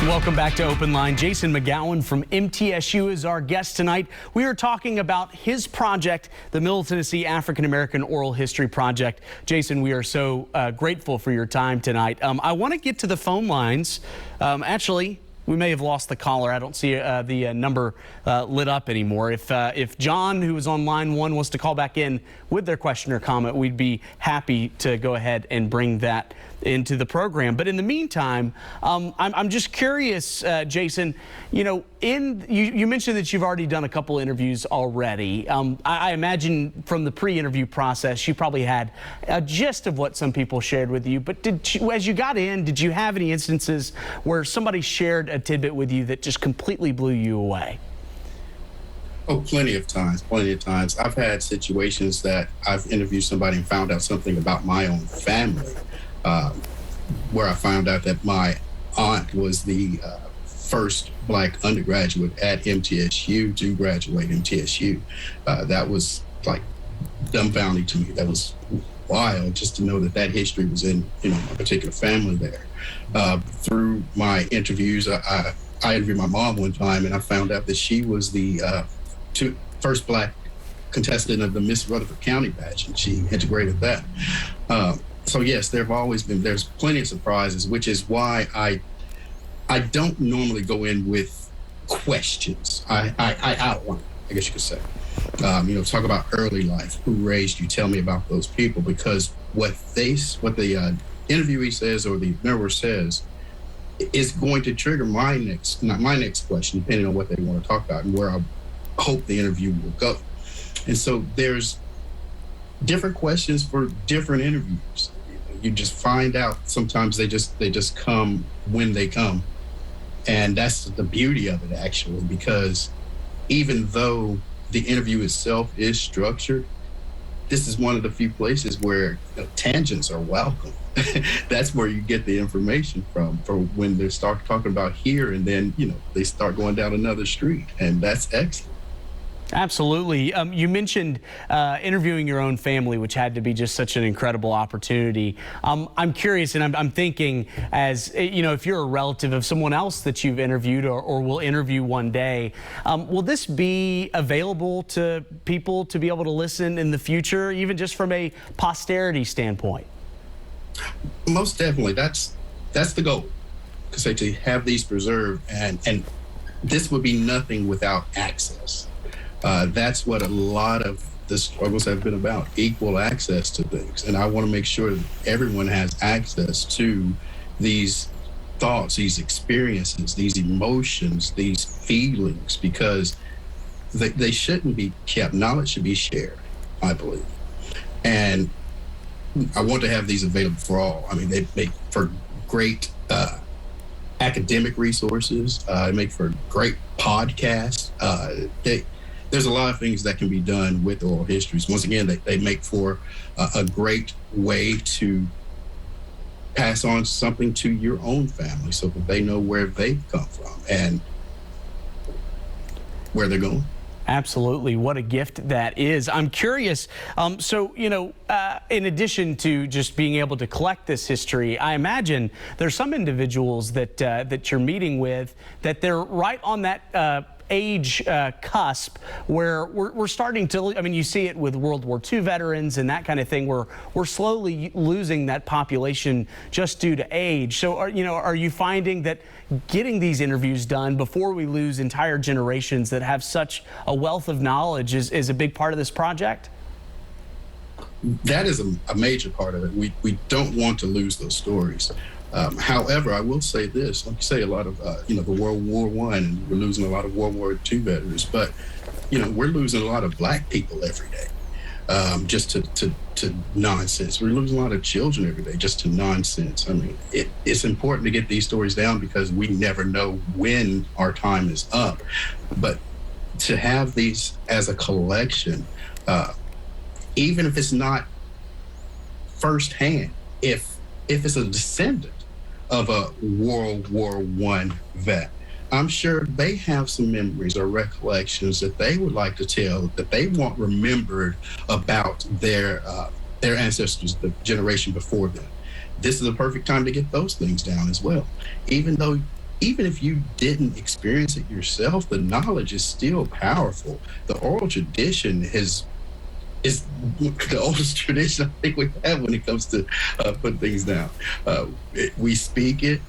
Welcome back to OpenLine. Jason McGowan from MTSU is our guest tonight. We are talking about his project, the Middle Tennessee African American Oral History Project. Jason, we are so grateful for your time tonight. I want to get to the phone lines. Actually, we may have lost the caller. I don't see the number lit up anymore. If John, who is on line 1, wants to call back in with their question or comment, we'd be happy to go ahead and bring that into the program. But in the meantime, I'm just curious, Jason, you know, you mentioned that you've already done a couple interviews already. I imagine from the pre-interview process, you probably had a gist of what some people shared with you. But as you got in, did you have any instances where somebody shared a tidbit with you that just completely blew you away? Oh, plenty of times. I've had situations that I've interviewed somebody and found out something about my own family, where I found out that my aunt was the first Black undergraduate at MTSU to graduate MTSU. That was like dumbfounding to me. That was wild just to know that history was in a particular family there. Through my interviews, I interviewed my mom one time, and I found out that she was the first Black contestant of the Miss Rutherford County badge, and she integrated that. So yes, there's plenty of surprises, which is why I don't normally go in with questions. I outline, I guess you could say. Talk about early life, who raised you, tell me about those people, because what the interviewee says or the interviewer says is going to trigger my next question, depending on what they want to talk about and where I hope the interview will go. And so there's different questions for different interviews. You just find out sometimes they just come when they come. And that's the beauty of it, actually, because even though the interview itself is structured, this is one of the few places where tangents are welcome. That's where you get the information from for when they start talking about here, and then they start going down another street, and that's excellent. Absolutely. You mentioned interviewing your own family, which had to be just such an incredible opportunity. I'm curious, and I'm thinking, as if you're a relative of someone else that you've interviewed or will interview one day, will this be available to people to be able to listen in the future, even just from a posterity standpoint? Most definitely. That's the goal, to have these preserved, and this would be nothing without access. That's what a lot of the struggles have been about, equal access to things. And I want to make sure that everyone has access to these thoughts, these experiences, these emotions, these feelings, because they shouldn't be kept. Knowledge should be shared, I believe. And I want to have these available for all. I mean, they make for great academic resources. They make for great podcasts. There's a lot of things that can be done with oral histories. Once again, they make for a great way to pass on something to your own family so that they know where they've come from and where they're going. Absolutely. What a gift that is. I'm curious. In addition to just being able to collect this history, I imagine there's some individuals that you're meeting with that they're right on that age cusp where we're starting to, you see it with World War II veterans and that kind of thing, where we're slowly losing that population just due to age. So are you finding that getting these interviews done before we lose entire generations that have such a wealth of knowledge is a big part of this project? That is a major part of it. We don't want to lose those stories. However, I will say this, like you say, a lot of, the World War I, and we're losing a lot of World War II veterans, but, we're losing a lot of Black people every day, just to nonsense. We're losing a lot of children every day just to nonsense. I mean, it's important to get these stories down because we never know when our time is up. But to have these as a collection, even if it's not firsthand, if it's a descendant of a World War I vet, I'm sure they have some memories or recollections that they would like to tell, that they want remembered about their ancestors, the generation before them. This is a perfect time to get those things down as well. Even though even if you didn't experience it yourself, the knowledge is still powerful. The oral tradition is the oldest tradition I think we have when it comes to putting things down. We speak it,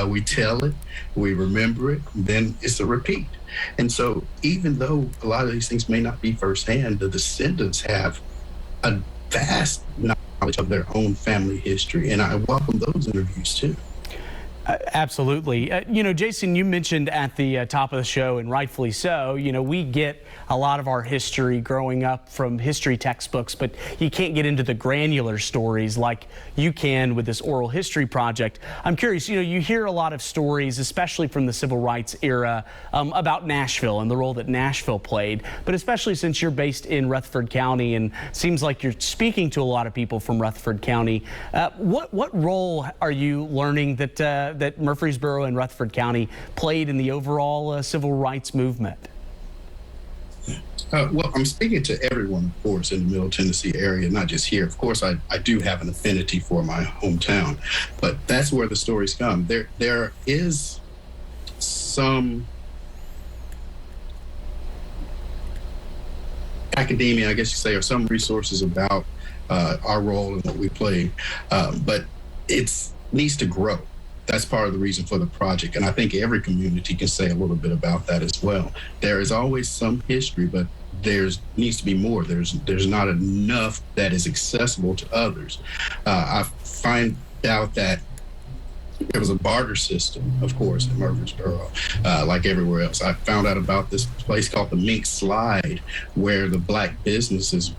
we tell it, we remember it, then it's a repeat. And so even though a lot of these things may not be firsthand, the descendants have a vast knowledge of their own family history. And I welcome those interviews too. Absolutely. Jason, you mentioned at the top of the show, and rightfully so, we get a lot of our history growing up from history textbooks, but you can't get into the granular stories like you can with this oral history project. I'm curious, you hear a lot of stories, especially from the civil rights era, about Nashville and the role that Nashville played, but especially since you're based in Rutherford County and seems like you're speaking to a lot of people from Rutherford County. What role are you learning that Murfreesboro and Rutherford County played in the overall civil rights movement? Well, I'm speaking to everyone, of course, in the Middle Tennessee area, not just here. Of course, I do have an affinity for my hometown, but that's where the stories come. There is some academia, I guess you say, or some resources about our role and what we play, but it needs to grow. That's part of the reason for the project. And I think every community can say a little bit about that as well. There is always some history, but needs to be more. There's not enough that is accessible to others. I find out that there was a barter system, of course, in Murfreesboro, like everywhere else. I found out about this place called the Mink Slide, where the black businesses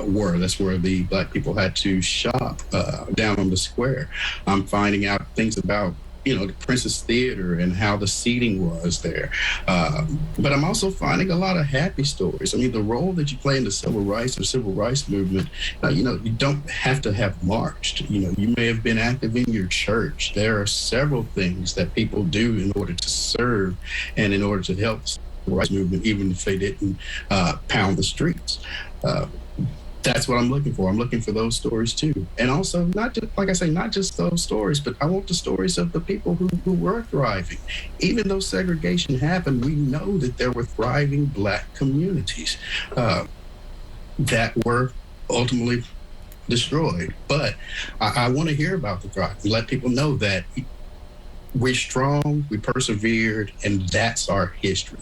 were. That's where the black people had to shop down on the square. I'm finding out things about the Princess Theater and how the seating was there. But I'm also finding a lot of happy stories. I mean, the role that you play in the civil rights movement, you don't have to have marched. You may have been active in your church. There are several things that people do in order to serve and in order to help the civil rights movement, even if they didn't pound the streets. That's what I'm looking for. I'm looking for those stories too. And also, not just those stories, but I want the stories of the people who were thriving. Even though segregation happened, we know that there were thriving black communities that were ultimately destroyed. But I want to hear about the thrive and let people know that we're strong, we persevered, and that's our history.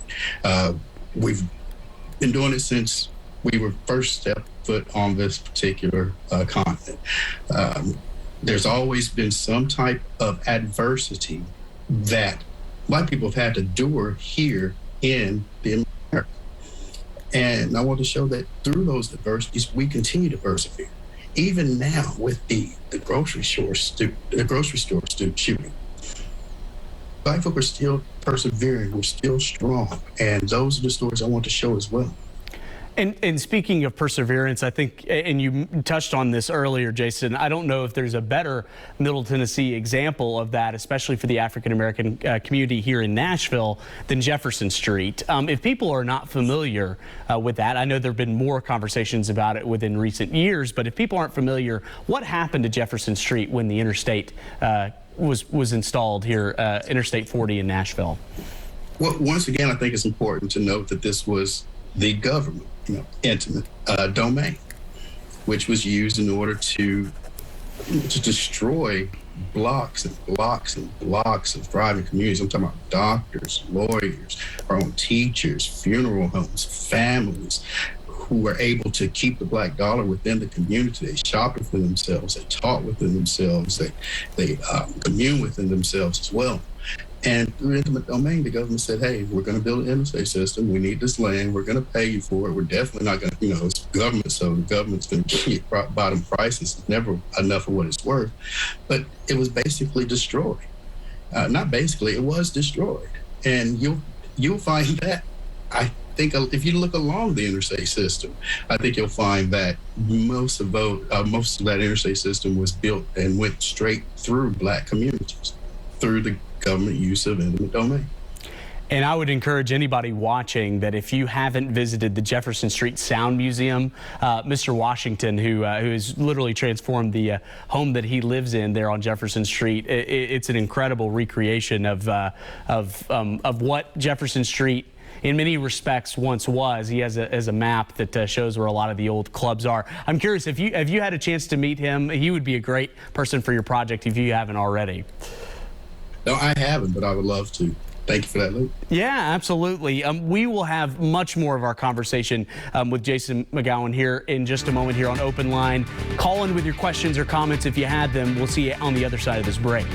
We've been doing it since we were first stepped foot on this particular continent. There's always been some type of adversity that black people have had to endure here in the America. And I want to show that through those adversities, we continue to persevere. Even now with the grocery store shooting, black folk are still persevering, we're still strong. And those are the stories I want to show as well. And speaking of perseverance, I think, and you touched on this earlier, Jason, I don't know if there's a better Middle Tennessee example of that, especially for the African-American community here in Nashville, than Jefferson Street. If people are not familiar with that, I know there have been more conversations about it within recent years, but if people aren't familiar, what happened to Jefferson Street when the interstate was installed here, Interstate 40 in Nashville? Well, once again, I think it's important to note that this was the government, intimate domain, which was used in order to destroy blocks and blocks and blocks of thriving communities. I'm talking about doctors, lawyers, our own teachers, funeral homes, families who were able to keep the black dollar within the community. They shopped within themselves, they taught within themselves, they commune within themselves as well. And through intimate domain, the government said, hey, we're going to build an interstate system. We need this land. We're going to pay you for it. We're definitely not going to, it's government, so the government's going to get bottom prices. It's never enough of what it's worth. But it was basically destroyed. Not basically, it was destroyed. And you'll find that, I think, if you look along the interstate system, I think you'll find that most of that interstate system was built and went straight through black communities, through the government use of intimate domain. And I would encourage anybody watching that if you haven't visited the Jefferson Street Sound Museum, Mr. Washington, who has literally transformed the home that he lives in there on Jefferson Street, it's an incredible recreation of what Jefferson Street in many respects once was. He has a map that shows where a lot of the old clubs are. I'm curious, if you had a chance to meet him, he would be a great person for your project if you haven't already. No, I haven't, but I would love to. Thank you for that, Luke. Yeah, absolutely. We will have much more of our conversation with Jason McGowan here in just a moment here on Open Line. Call in with your questions or comments if you had them. We'll see you on the other side of this break.